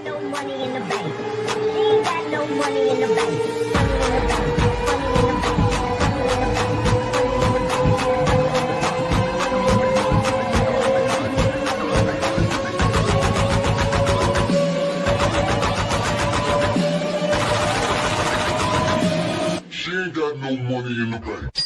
no money in the bank. She ain't got no money in the bank. Money in the bank. Money in the bank. She ain't got no money in the bank.